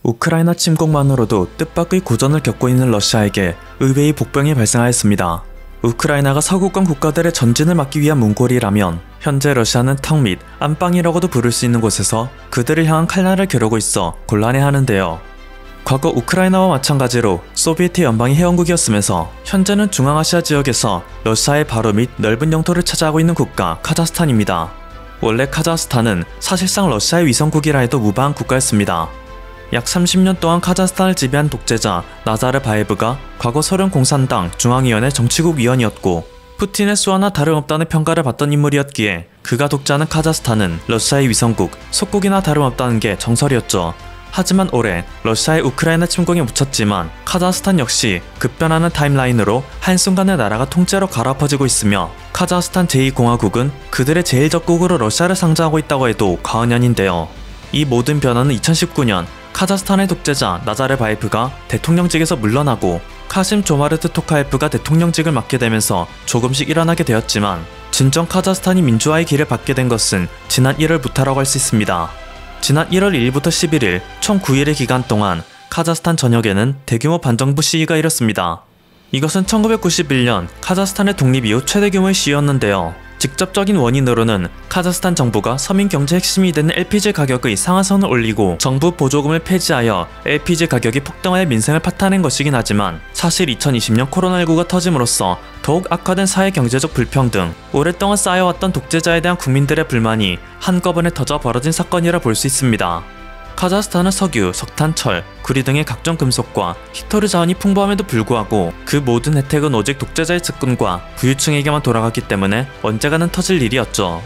우크라이나 침공만으로도 뜻밖의 고전을 겪고 있는 러시아에게 의외의 복병이 발생하였습니다. 우크라이나가 서구권 국가들의 전진을 막기 위한 문고리라면 현재 러시아는 턱 및 안방이라고도 부를 수 있는 곳에서 그들을 향한 칼날을 겨루고 있어 곤란해하는데요. 과거 우크라이나와 마찬가지로 소비에트 연방이 회원국이었으면서 현재는 중앙아시아 지역에서 러시아의 바로 밑 넓은 영토를 차지하고 있는 국가 카자흐스탄입니다. 원래 카자흐스탄은 사실상 러시아의 위성국이라 해도 무방한 국가였습니다. 약 30년 동안 카자흐스탄을 지배한 독재자 나자르바예브가 과거 소련 공산당 중앙위원회 정치국 위원이었고 푸틴의 수하나 다름없다는 평가를 받던 인물이었기에 그가 독재하는 카자흐스탄은 러시아의 위성국, 속국이나 다름없다는 게 정설이었죠. 하지만 올해 러시아의 우크라이나 침공에 묻혔지만 카자흐스탄 역시 급변하는 타임라인으로 한순간에 나라가 통째로 갈아엎어지고 있으며 카자흐스탄 제2공화국은 그들의 제일 적국으로 러시아를 상정하고 있다고 해도 과언이 아닌데요. 이 모든 변화는 2019년 카자흐스탄의 독재자 나자르바예프가 대통령직에서 물러나고 카심 조마르트 토카예프가 대통령직을 맡게 되면서 조금씩 일어나게 되었지만 진정 카자흐스탄이 민주화의 길을 받게 된 것은 지난 1월부터라고 할 수 있습니다. 지난 1월 1일부터 11일 총 9일의 기간 동안 카자흐스탄 전역에는 대규모 반정부 시위가 일었습니다. 이것은 1991년 카자흐스탄의 독립 이후 최대 규모의 시위였는데요. 직접적인 원인으로는 카자흐스탄 정부가 서민 경제 핵심이 되는 LPG 가격의 상한선을 올리고 정부 보조금을 폐지하여 LPG 가격이 폭등하여 민생을 파탄낸 것이긴 하지만 사실 2020년 코로나19가 터짐으로써 더욱 악화된 사회 경제적 불평등, 오랫동안 쌓여왔던 독재자에 대한 국민들의 불만이 한꺼번에 터져 벌어진 사건이라 볼 수 있습니다. 카자흐스탄은 석유, 석탄, 철, 구리 등의 각종 금속과 히토르 자원이 풍부함에도 불구하고 그 모든 혜택은 오직 독재자의 측근과 부유층에게만 돌아갔기 때문에 언제가는 터질 일이었죠.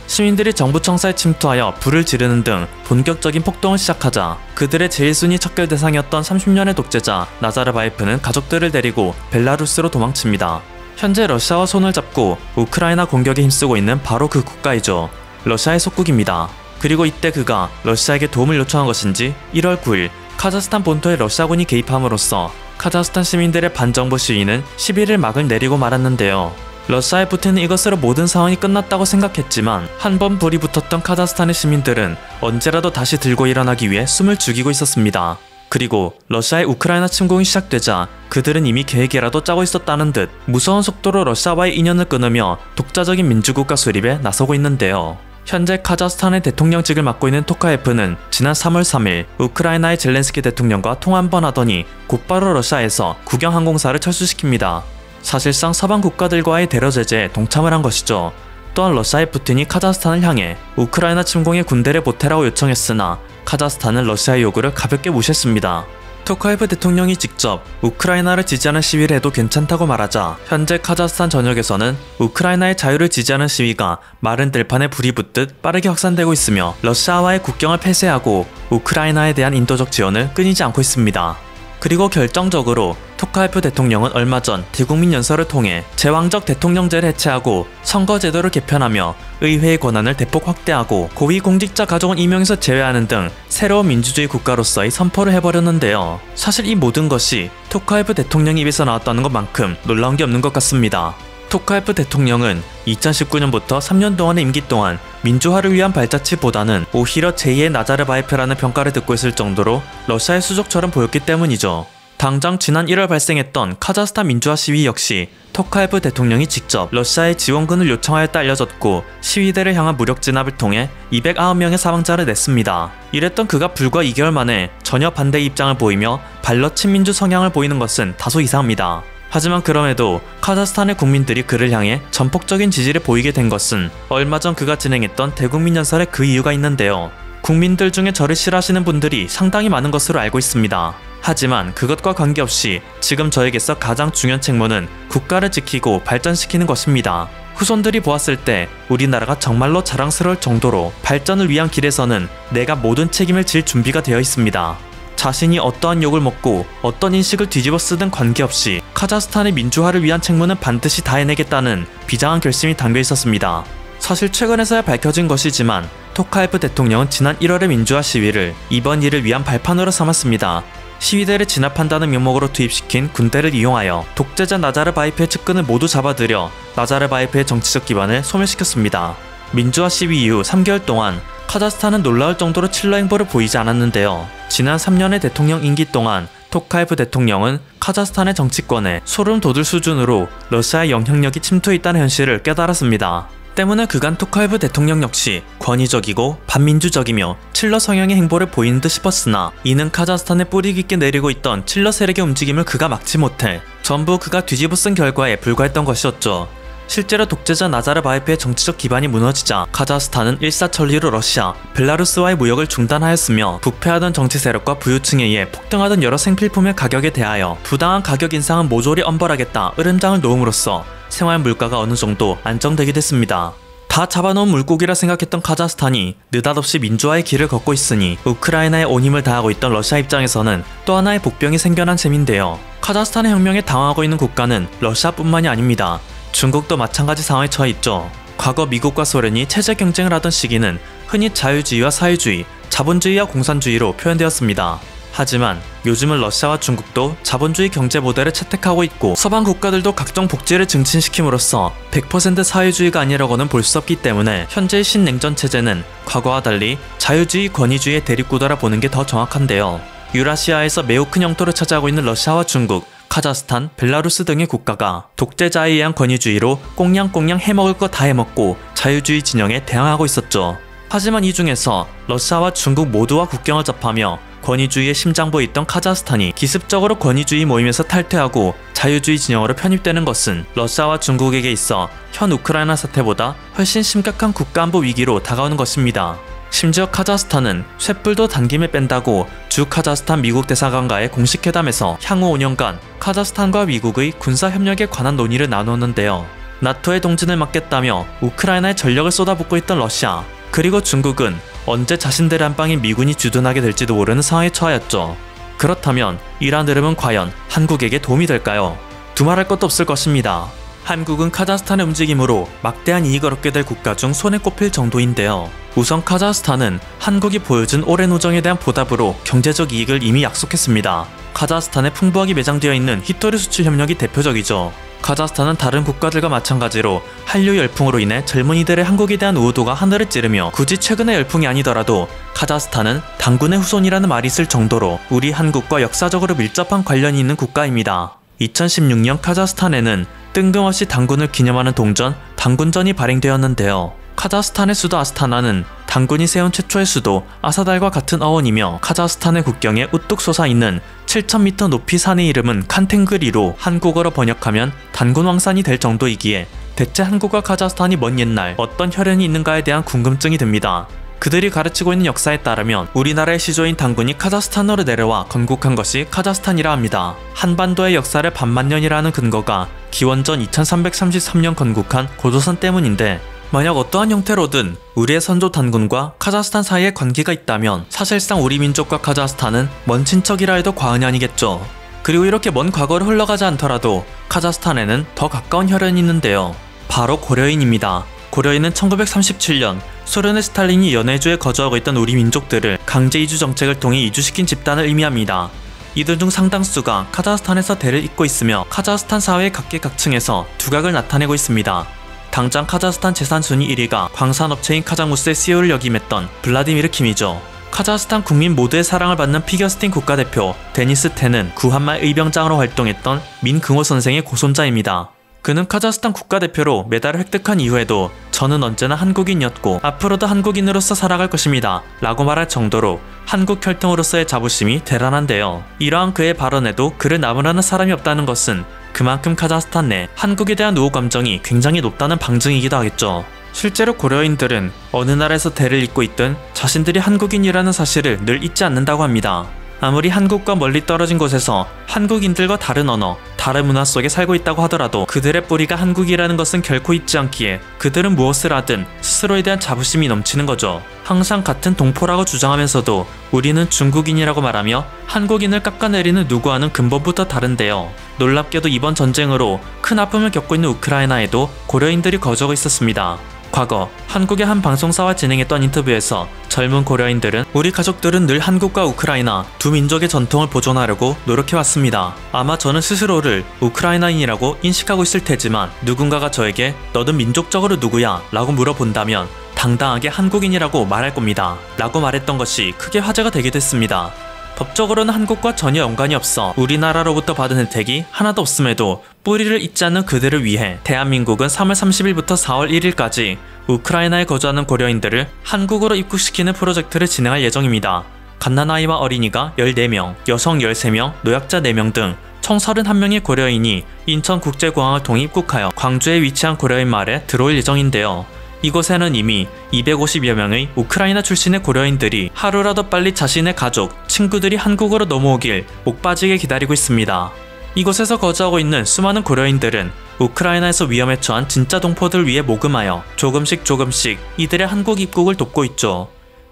시민들이 정부 청사에 침투하여 불을 지르는 등 본격적인 폭동을 시작하자 그들의 제일 순위 척결 대상이었던 30년의 독재자 나자르바예프는 가족들을 데리고 벨라루스로 도망칩니다. 현재 러시아와 손을 잡고 우크라이나 공격에 힘쓰고 있는 바로 그 국가이죠. 러시아의 속국입니다. 그리고 이때 그가 러시아에게 도움을 요청한 것인지 1월 9일 카자흐스탄 본토에 러시아군이 개입함으로써 카자흐스탄 시민들의 반정부 시위는 11일 막을 내리고 말았는데요. 러시아의 푸틴은 이것으로 모든 상황이 끝났다고 생각했지만 한 번 불이 붙었던 카자흐스탄의 시민들은 언제라도 다시 들고 일어나기 위해 숨을 죽이고 있었습니다. 그리고 러시아의 우크라이나 침공이 시작되자 그들은 이미 계획이라도 짜고 있었다는 듯 무서운 속도로 러시아와의 인연을 끊으며 독자적인 민주국가 수립에 나서고 있는데요. 현재 카자흐스탄의 대통령직을 맡고 있는 토카예프는 지난 3월 3일 우크라이나의 젤렌스키 대통령과 통화 한 번 하더니 곧바로 러시아에서 국영항공사를 철수시킵니다. 사실상 서방 국가들과의 대러 제재에 동참을 한 것이죠. 또한 러시아의 푸틴이 카자흐스탄을 향해 우크라이나 침공에 군대를 보태라고 요청했으나 카자흐스탄은 러시아의 요구를 가볍게 무시했습니다. 토카예프 대통령이 직접 우크라이나를 지지하는 시위를 해도 괜찮다고 말하자 현재 카자흐스탄 전역에서는 우크라이나의 자유를 지지하는 시위가 마른 들판에 불이 붙듯 빠르게 확산되고 있으며 러시아와의 국경을 폐쇄하고 우크라이나에 대한 인도적 지원을 끊이지 않고 있습니다. 그리고 결정적으로 토카예프 대통령은 얼마 전 대국민 연설을 통해 제왕적 대통령제를 해체하고 선거제도를 개편하며 의회의 권한을 대폭 확대하고 고위공직자 가족은 임용에서 제외하는 등 새로운 민주주의 국가로서의 선포를 해버렸는데요. 사실 이 모든 것이 토카예프 대통령 입에서 나왔다는 것만큼 놀라운 게 없는 것 같습니다. 토카예프 대통령은 2019년부터 3년 동안의 임기 동안 민주화를 위한 발자취보다는 오히려 제2의 나자르바예프라는 평가를 듣고 있을 정도로 러시아의 수족처럼 보였기 때문이죠. 당장 지난 1월 발생했던 카자흐스탄 민주화 시위 역시 토카예프 대통령이 직접 러시아의 지원군을 요청하였다 알려졌고 시위대를 향한 무력 진압을 통해 209명의 사망자를 냈습니다. 이랬던 그가 불과 2개월 만에 전혀 반대의 입장을 보이며 발러 친민주 성향을 보이는 것은 다소 이상합니다. 하지만 그럼에도 카자흐스탄의 국민들이 그를 향해 전폭적인 지지를 보이게 된 것은 얼마 전 그가 진행했던 대국민 연설에 그 이유가 있는데요. 국민들 중에 저를 싫어하시는 분들이 상당히 많은 것으로 알고 있습니다. 하지만 그것과 관계없이 지금 저에게서 가장 중요한 책무는 국가를 지키고 발전시키는 것입니다. 후손들이 보았을 때 우리나라가 정말로 자랑스러울 정도로 발전을 위한 길에서는 내가 모든 책임을 질 준비가 되어 있습니다. 자신이 어떠한 욕을 먹고 어떤 인식을 뒤집어 쓰든 관계없이 카자흐스탄의 민주화를 위한 책무는 반드시 다해내겠다는 비장한 결심이 담겨 있었습니다. 사실 최근에서야 밝혀진 것이지만 토카예프 대통령은 지난 1월의 민주화 시위를 이번 일을 위한 발판으로 삼았습니다. 시위대를 진압한다는 명목으로 투입시킨 군대를 이용하여 독재자 나자르바예프의 측근을 모두 잡아들여 나자르바예프의 정치적 기반을 소멸시켰습니다. 민주화 시위 이후 3개월 동안 카자흐스탄은 놀라울 정도로 칠러 행보를 보이지 않았는데요. 지난 3년의 대통령 임기 동안 토카예프 대통령은 카자흐스탄의 정치권에 소름 돋을 수준으로 러시아의 영향력이 침투해 있다는 현실을 깨달았습니다. 때문에 그간 토카예프 대통령 역시 권위적이고 반민주적이며 칠러 성향의 행보를 보이는 듯 싶었으나 이는 카자흐스탄에 뿌리 깊게 내리고 있던 칠러 세력의 움직임을 그가 막지 못해 전부 그가 뒤집어 쓴 결과에 불과했던 것이었죠. 실제로 독재자 나자르바예프의 정치적 기반이 무너지자 카자흐스탄은 일사천리로 러시아, 벨라루스와의 무역을 중단하였으며 부패하던 정치 세력과 부유층에 의해 폭등하던 여러 생필품의 가격에 대하여 부당한 가격 인상은 모조리 엄벌하겠다 으름장을 놓음으로써 생활 물가가 어느 정도 안정되게 됐습니다. 다 잡아놓은 물고기라 생각했던 카자흐스탄이 느닷없이 민주화의 길을 걷고 있으니 우크라이나에 온 힘을 다하고 있던 러시아 입장에서는 또 하나의 복병이 생겨난 셈인데요. 카자흐스탄의 혁명에 당황하고 있는 국가는 러시아뿐만이 아닙니다. 중국도 마찬가지 상황에 처해 있죠. 과거 미국과 소련이 체제 경쟁을 하던 시기는 흔히 자유주의와 사회주의, 자본주의와 공산주의로 표현되었습니다. 하지만 요즘은 러시아와 중국도 자본주의 경제 모델을 채택하고 있고 서방 국가들도 각종 복지를 증진시킴으로써 100% 사회주의가 아니라고는 볼 수 없기 때문에 현재의 신냉전 체제는 과거와 달리 자유주의, 권위주의의 대립구도라 보는 게 더 정확한데요. 유라시아에서 매우 큰 영토를 차지하고 있는 러시아와 중국, 카자흐스탄, 벨라루스 등의 국가가 독재자에 의한 권위주의로 꽁냥꽁냥 해먹을 거 다 해먹고 자유주의 진영에 대항하고 있었죠. 하지만 이 중에서 러시아와 중국 모두와 국경을 접하며 권위주의의 심장부에 있던 카자흐스탄이 기습적으로 권위주의 모임에서 탈퇴하고 자유주의 진영으로 편입되는 것은 러시아와 중국에게 있어 현 우크라이나 사태보다 훨씬 심각한 국가안보 위기로 다가오는 것입니다. 심지어 카자흐스탄은 쇳불도 단김에 뺀다고 주 카자흐스탄 미국 대사관과의 공식 회담에서 향후 5년간 카자흐스탄과 미국의 군사협력에 관한 논의를 나눴는데요. 나토의 동진을 막겠다며 우크라이나에 전력을 쏟아붓고 있던 러시아, 그리고 중국은 언제 자신들의 안방인 미군이 주둔하게 될지도 모르는 상황에 처하였죠. 그렇다면 이러한 흐름은 과연 한국에게 도움이 될까요? 두말할 것도 없을 것입니다. 한국은 카자흐스탄의 움직임으로 막대한 이익을 얻게 될 국가 중 손에 꼽힐 정도인데요. 우선 카자흐스탄은 한국이 보여준 오랜 우정에 대한 보답으로 경제적 이익을 이미 약속했습니다. 카자흐스탄에 풍부하게 매장되어 있는 히토류 수출 협력이 대표적이죠. 카자흐스탄은 다른 국가들과 마찬가지로 한류 열풍으로 인해 젊은이들의 한국에 대한 우호도가 하늘을 찌르며 굳이 최근의 열풍이 아니더라도 카자흐스탄은 당군의 후손이라는 말이 있을 정도로 우리 한국과 역사적으로 밀접한 관련이 있는 국가입니다. 2016년 카자흐스탄에는 뜬금없이 당군을 기념하는 동전, 당군전이 발행되었는데요. 카자흐스탄의 수도 아스타나는 당군이 세운 최초의 수도 아사달과 같은 어원이며 카자흐스탄의 국경에 우뚝 솟아있는 7,000m 높이 산의 이름은 칸탱그리로 한국어로 번역하면 단군왕산이 될 정도이기에 대체 한국과 카자흐스탄이 먼 옛날 어떤 혈연이 있는가에 대한 궁금증이 듭니다. 그들이 가르치고 있는 역사에 따르면 우리나라의 시조인 당군이 카자흐스탄으로 내려와 건국한 것이 카자흐스탄이라 합니다. 한반도의 역사를 반만년이라는 근거가 기원전 2333년 건국한 고조선 때문인데 만약 어떠한 형태로든 우리의 선조 단군과 카자흐스탄 사이에 관계가 있다면 사실상 우리 민족과 카자흐스탄은 먼 친척이라 해도 과언이 아니겠죠. 그리고 이렇게 먼 과거를 흘러가지 않더라도 카자흐스탄에는 더 가까운 혈연이 있는데요. 바로 고려인입니다. 고려인은 1937년 소련의 스탈린이 연해주에 거주하고 있던 우리 민족들을 강제 이주 정책을 통해 이주시킨 집단을 의미합니다. 이들 중 상당수가 카자흐스탄에서 대를 잇고 있으며 카자흐스탄 사회의 각계각층에서 두각을 나타내고 있습니다. 당장 카자흐스탄 재산 순위 1위가 광산업체인 카자무스의 CEO를 역임했던 블라디미르 킴이죠. 카자흐스탄 국민 모두의 사랑을 받는 피겨스팅 국가대표 데니스 텐은 구한말 의병장으로 활동했던 민긍호 선생의 고손자입니다. 그는 카자흐스탄 국가대표로 메달을 획득한 이후에도 저는 언제나 한국인이었고 앞으로도 한국인으로서 살아갈 것입니다 라고 말할 정도로 한국 혈통으로서의 자부심이 대단한데요. 이러한 그의 발언에도 그를 나무라는 사람이 없다는 것은 그만큼 카자흐스탄 내 한국에 대한 우호 감정이 굉장히 높다는 방증이기도 하겠죠. 실제로 고려인들은 어느 나라에서 대를 잇고 있든 자신들이 한국인이라는 사실을 늘 잊지 않는다고 합니다. 아무리 한국과 멀리 떨어진 곳에서 한국인들과 다른 언어, 다른 문화 속에 살고 있다고 하더라도 그들의 뿌리가 한국이라는 것은 결코 잊지 않기에 그들은 무엇을 하든 스스로에 대한 자부심이 넘치는 거죠. 항상 같은 동포라고 주장하면서도 우리는 중국인이라고 말하며 한국인을 깎아내리는 누구와는 근본부터 다른데요. 놀랍게도 이번 전쟁으로 큰 아픔을 겪고 있는 우크라이나에도 고려인들이 거주하고 있었습니다. 과거 한국의 한 방송사와 진행했던 인터뷰에서 젊은 고려인들은 우리 가족들은 늘 한국과 우크라이나 두 민족의 전통을 보존하려고 노력해왔습니다. 아마 저는 스스로를 우크라이나인이라고 인식하고 있을 테지만 누군가가 저에게 너는 민족적으로 누구야? 라고 물어본다면 당당하게 한국인이라고 말할 겁니다. 라고 말했던 것이 크게 화제가 되기도 했습니다. 법적으로는 한국과 전혀 연관이 없어 우리나라로부터 받은 혜택이 하나도 없음에도 뿌리를 잇지 않는 그들을 위해 대한민국은 3월 30일부터 4월 1일까지 우크라이나에 거주하는 고려인들을 한국으로 입국시키는 프로젝트를 진행할 예정입니다. 갓난아이와 어린이가 14명, 여성 13명, 노약자 4명 등 총 31명의 고려인이 인천국제공항을 통해 입국하여 광주에 위치한 고려인 마을에 들어올 예정인데요. 이곳에는 이미 250여 명의 우크라이나 출신의 고려인들이 하루라도 빨리 자신의 가족, 친구들이 한국으로 넘어오길 목 빠지게 기다리고 있습니다. 이곳에서 거주하고 있는 수많은 고려인들은 우크라이나에서 위험에 처한 진짜 동포들을 위해 모금하여 조금씩 이들의 한국 입국을 돕고 있죠.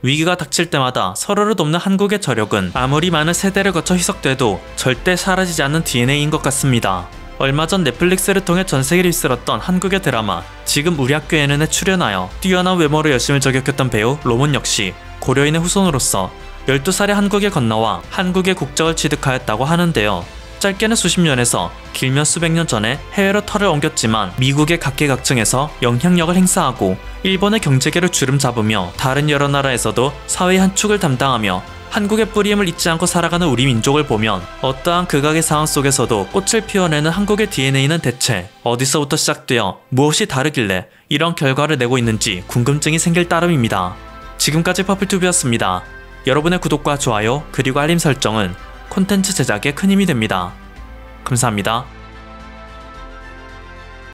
위기가 닥칠 때마다 서로를 돕는 한국의 저력은 아무리 많은 세대를 거쳐 희석돼도 절대 사라지지 않는 DNA인 것 같습니다. 얼마 전 넷플릭스를 통해 전세계를 휩쓸었던 한국의 드라마 지금 우리 학교에는에 출연하여 뛰어난 외모로 여심을 저격했던 배우 로몬 역시 고려인의 후손으로서 12살에 한국에 건너와 한국의 국적을 취득하였다고 하는데요. 짧게는 수십 년에서 길면 수백 년 전에 해외로 터를 옮겼지만 미국의 각계각층에서 영향력을 행사하고 일본의 경제계를 주름잡으며 다른 여러 나라에서도 사회의 한 축을 담당하며 한국의 뿌리임을 잊지 않고 살아가는 우리 민족을 보면 어떠한 극악의 상황 속에서도 꽃을 피워내는 한국의 DNA는 대체 어디서부터 시작되어 무엇이 다르길래 이런 결과를 내고 있는지 궁금증이 생길 따름입니다. 지금까지 퍼플튜브였습니다. 여러분의 구독과 좋아요 그리고 알림 설정은 콘텐츠 제작에 큰 힘이 됩니다. 감사합니다.